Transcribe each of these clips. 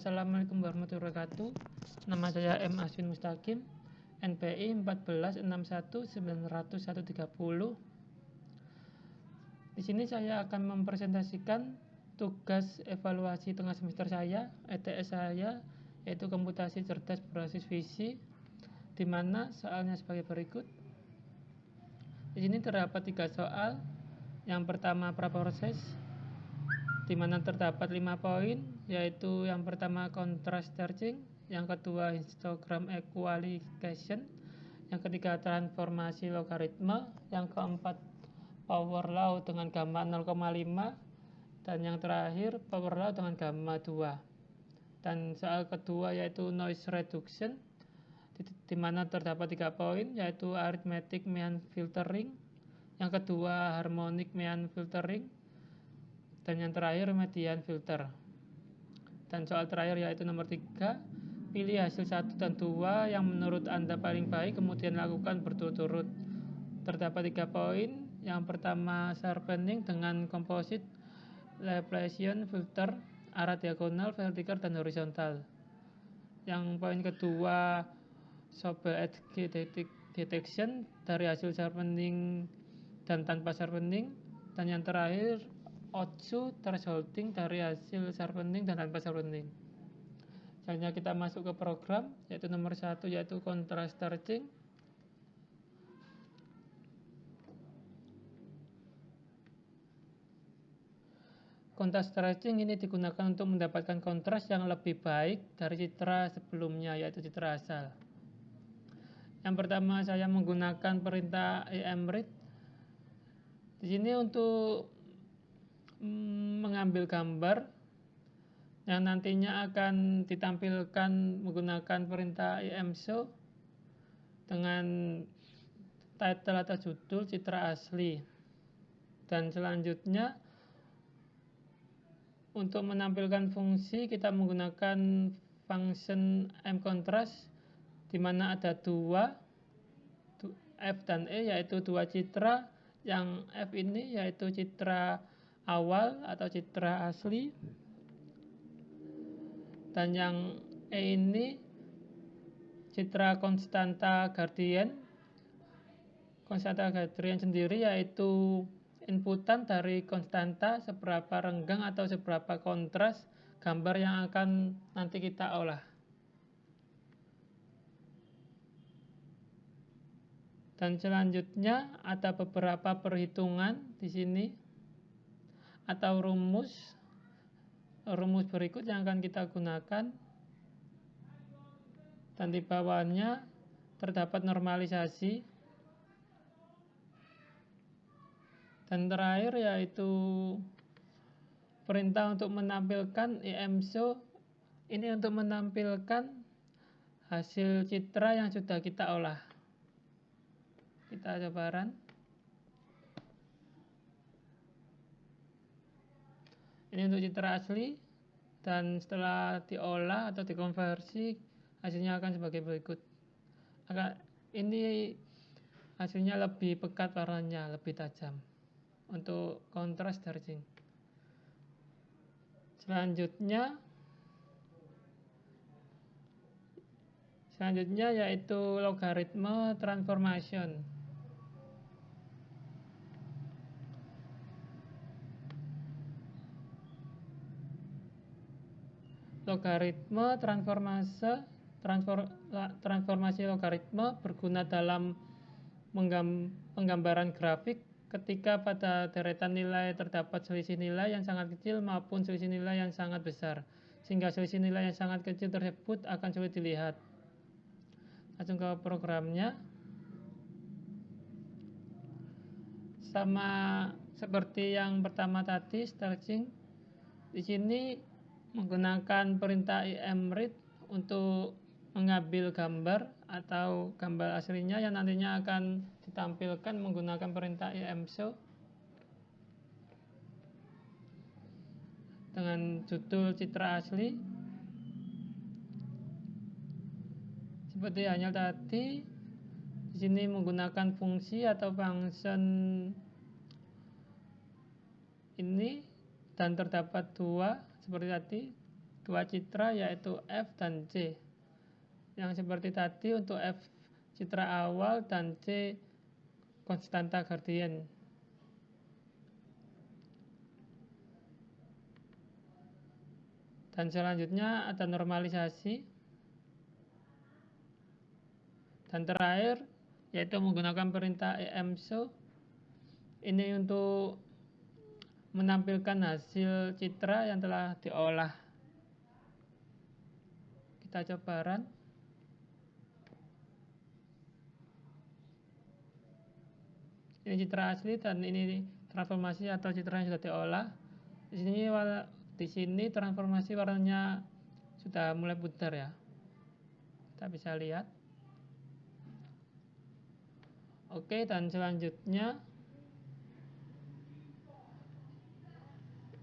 Assalamualaikum warahmatullahi wabarakatuh. Nama saya M. Aswin Mustaqim, NPI 14619130. Di sini saya akan mempresentasikan tugas evaluasi tengah semester saya, ETS saya, yaitu komputasi cerdas berbasis visi, di mana soalnya sebagai berikut. Di sini terdapat 3 soal. Yang pertama praproses, di mana terdapat 5 poin, yaitu yang pertama contrast stretching, yang kedua histogram equalization, yang ketiga transformasi logaritma, yang keempat power law dengan gamma 0,5, dan yang terakhir power law dengan gamma 2. Dan soal kedua yaitu noise reduction, di mana terdapat 3 poin, yaitu arithmetic mean filtering, yang kedua harmonic mean filtering, dan yang terakhir median filter. Dan soal terakhir yaitu nomor 3, pilih hasil 1 dan 2 yang menurut Anda paling baik, kemudian lakukan berturut-turut. Terdapat 3 poin. Yang pertama sharpening dengan composite Laplacian filter, arah diagonal, vertikal, dan horizontal. Yang poin kedua Sobel edge detection dari hasil sharpening dan tanpa sharpening. Dan yang terakhir Otsu thresholding dari hasil sharpening dan tanpa sharpening. Selanjutnya kita masuk ke program, yaitu nomor 1 yaitu contrast stretching. Contrast stretching ini digunakan untuk mendapatkan kontras yang lebih baik dari citra sebelumnya, yaitu citra asal. Yang pertama saya menggunakan perintah emRead. Di sini untuk mengambil gambar yang nantinya akan ditampilkan menggunakan perintah emShow dengan title atau judul citra asli. Dan selanjutnya untuk menampilkan fungsi kita menggunakan function mContrast, di mana ada 2 F dan E, yaitu 2 citra. Yang F ini yaitu citra awal atau citra asli, dan yang E ini citra konstanta gradient. Konstanta gradient sendiri yaitu inputan dari konstanta seberapa renggang atau seberapa kontras gambar yang akan nanti kita olah. Dan selanjutnya ada beberapa perhitungan di sini atau rumus berikut yang akan kita gunakan. Dan di bawahnya terdapat normalisasi. Dan terakhir yaitu perintah untuk menampilkan emShow. Ini untuk menampilkan hasil citra yang sudah kita olah. Kita coba run. Ini untuk citra asli, dan setelah diolah atau dikonversi hasilnya akan sebagai berikut. Ini hasilnya lebih pekat warnanya, lebih tajam untuk contrast stretching. Selanjutnya yaitu logaritma transformation. Logaritma transformasi logaritma berguna dalam penggambaran grafik ketika pada deretan nilai terdapat selisih nilai yang sangat kecil maupun selisih nilai yang sangat besar, sehingga selisih nilai yang sangat kecil tersebut akan sulit dilihat. Langsung ke programnya. Sama seperti yang pertama tadi, stretching. Di sini menggunakan perintah emRead untuk mengambil gambar atau gambar aslinya yang nantinya akan ditampilkan menggunakan perintah emShow dengan judul citra asli. Seperti halnya tadi, di sini menggunakan fungsi atau function ini, dan terdapat 2 seperti tadi. dua citra yaitu F dan C. Yang seperti tadi untuk F citra awal dan C konstanta gradien. Dan selanjutnya ada normalisasi. Dan terakhir yaitu menggunakan perintah EMSO. Ini untuk menampilkan hasil citra yang telah diolah. Kita coba run. Ini citra asli dan ini transformasi atau citra yang sudah diolah. Di sini transformasi warnanya sudah mulai pudar ya. Kita bisa lihat. Oke, dan selanjutnya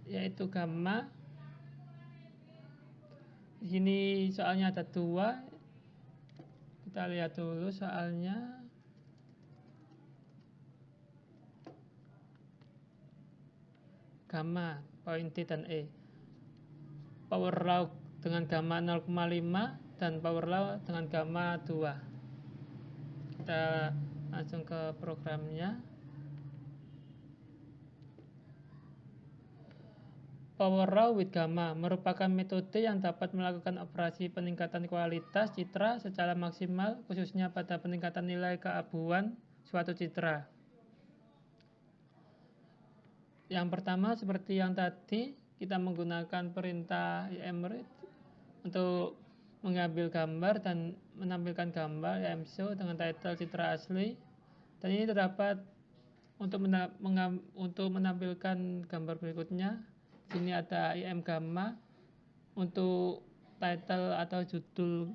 yaitu gamma. Di sini soalnya ada dua. Kita lihat dulu soalnya. Gamma, poin T dan E. Power law dengan gamma 0,5 dan power law dengan gamma 2. Kita langsung ke programnya. Power law with gamma merupakan metode yang dapat melakukan operasi peningkatan kualitas citra secara maksimal, khususnya pada peningkatan nilai keabuan suatu citra. Yang pertama seperti yang tadi, kita menggunakan perintah emRead untuk mengambil gambar dan menampilkan gambar EMSO dengan title citra asli. Dan ini terdapat untuk menampilkan gambar berikutnya. Di sini ada IM gamma untuk title atau judul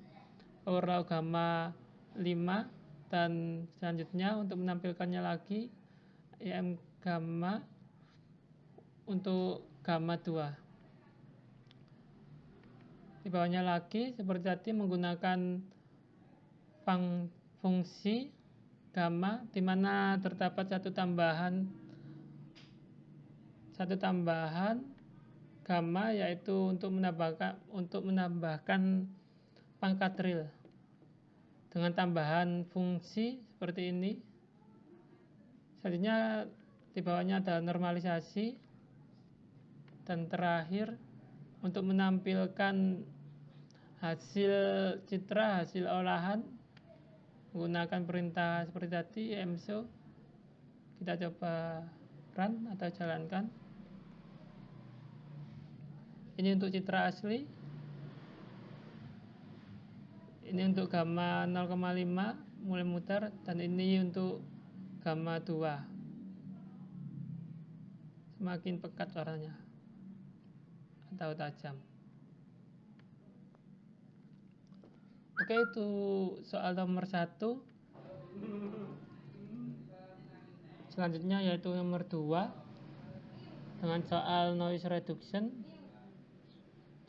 power law gamma 5, dan selanjutnya untuk menampilkannya lagi IM gamma untuk gamma 2. Di bawahnya lagi seperti tadi menggunakan fungsi gamma, di mana terdapat satu tambahan gamma, yaitu untuk menambahkan pangkat real dengan tambahan fungsi seperti ini. Selanjutnya di bawahnya ada normalisasi. Dan terakhir untuk menampilkan hasil citra, hasil olahan menggunakan perintah seperti tadi EMSO. Kita coba run atau jalankan. Ini untuk citra asli. Ini untuk gamma 0,5 mulai mutar, dan ini untuk gamma 2. Semakin pekat warnanya atau tajam. Oke, itu soal nomor 1. Selanjutnya yaitu nomor 2 dengan soal noise reduction,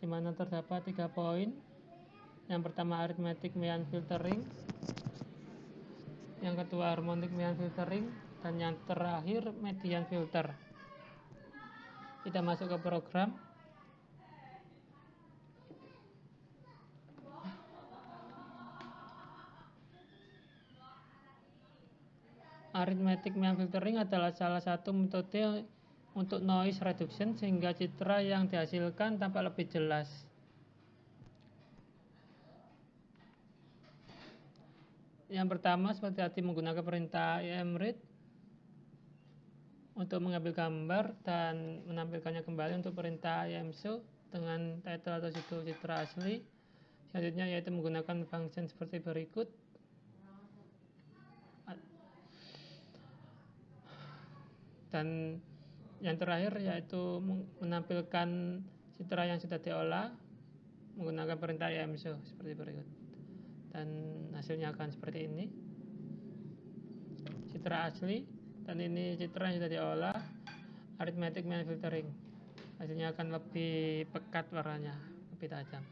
di mana terdapat 3 poin. Yang pertama arithmetic mean filtering, yang kedua harmonic mean filtering, dan yang terakhir median filter. Kita masuk ke program. Arithmetic mean filtering adalah salah satu metode untuk noise reduction sehingga citra yang dihasilkan tampak lebih jelas. Yang pertama seperti tadi menggunakan perintah emRead untuk mengambil gambar dan menampilkannya kembali untuk perintah EMSO dengan title atau judul citra asli. Selanjutnya yaitu menggunakan function seperti berikut. Dan yang terakhir yaitu menampilkan citra yang sudah diolah menggunakan perintah EMSO seperti berikut. Dan hasilnya akan seperti ini. Citra asli, dan ini citra yang sudah diolah, arithmetic mean filtering. Hasilnya akan lebih pekat warnanya, lebih tajam.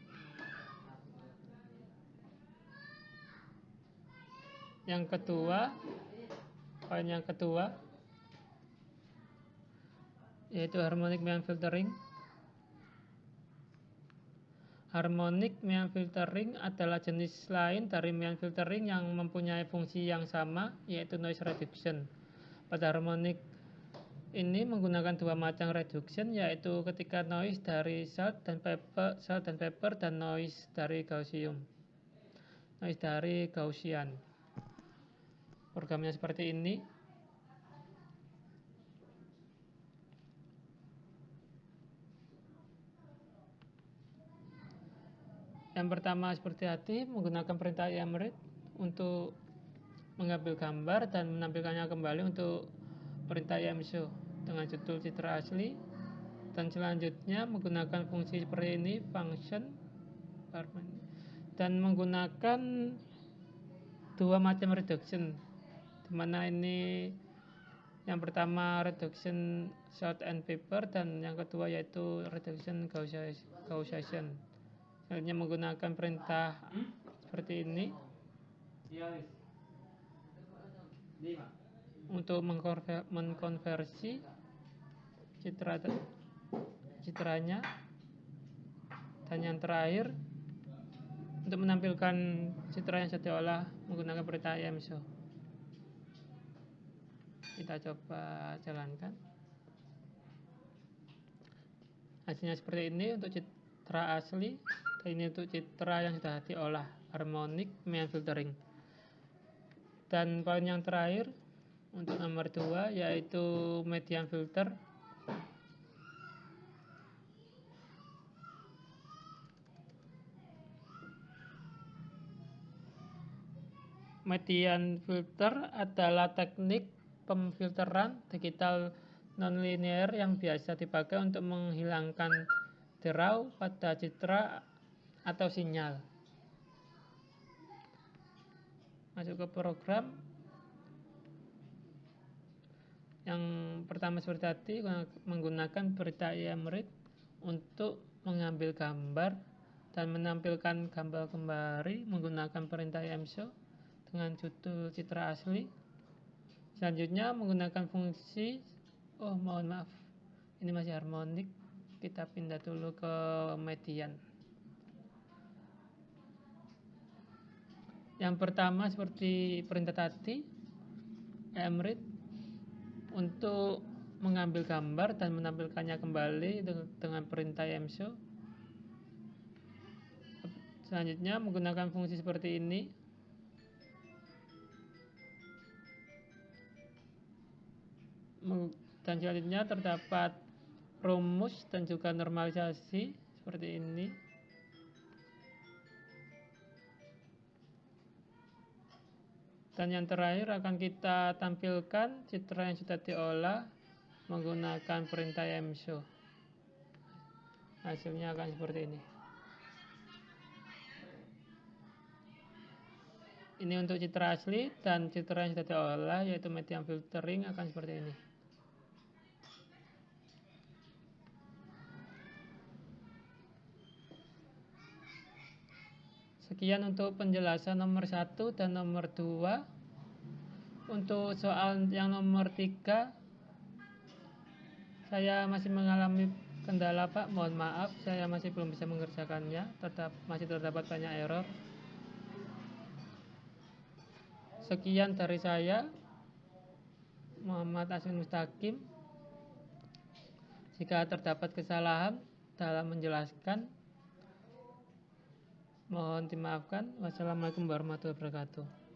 Yang kedua, poin yang kedua yaitu harmonic mean filtering. Harmonic mean filtering adalah jenis lain dari mean filtering yang mempunyai fungsi yang sama, yaitu noise reduction. Pada harmonic ini menggunakan dua macam reduction, yaitu ketika noise dari salt dan vapor dan noise dari Gaussian. Programnya seperti ini. Yang pertama seperti tadi, menggunakan perintah IMRIT untuk mengambil gambar dan menampilkannya kembali untuk perintah IMShow dengan judul citra asli. Dan selanjutnya menggunakan fungsi seperti ini, function, dan menggunakan dua macam reduction, dimana ini yang pertama reduction salt and vapor dan yang kedua yaitu reduction Gaussian. Selanjutnya menggunakan perintah seperti ini untuk mengkonversi citranya, dan yang terakhir untuk menampilkan citra yang sudah diolah menggunakan perintah IMShow. Kita coba jalankan. Hasilnya seperti ini untuk citra asli, dan ini untuk citra yang sudah diolah, harmonic mean filtering. Dan poin yang terakhir untuk nomor 2 yaitu median filter. Median filter adalah teknik pemfilteran digital nonlinear yang biasa dipakai untuk menghilangkan derau pada citra atau sinyal. Masuk ke program. Yang pertama seperti tadi, menggunakan perintah IMRIT untuk mengambil gambar dan menampilkan gambar kembali menggunakan perintah IMShow dengan judul citra asli. Selanjutnya menggunakan fungsi ini masih harmonik, kita pindah dulu ke median. Yang pertama seperti perintah tadi, IMRIT untuk mengambil gambar dan menampilkannya kembali dengan perintah IMShow. Selanjutnya menggunakan fungsi seperti ini. Dan selanjutnya terdapat rumus dan juga normalisasi seperti ini. Dan yang terakhir akan kita tampilkan citra yang sudah diolah menggunakan perintah IMShow. Hasilnya akan seperti ini. Ini untuk citra asli, dan citra yang sudah diolah yaitu median filtering akan seperti ini. Sekian untuk penjelasan nomor 1 dan nomor 2. Untuk soal yang nomor 3 saya masih mengalami kendala, Pak. Mohon maaf, saya masih belum bisa mengerjakannya. Masih terdapat banyak error. Sekian dari saya, Muhammad Aswin Mustaqim. Jika terdapat kesalahan dalam menjelaskan, mohon dimaafkan. Wassalamualaikum warahmatullahi wabarakatuh.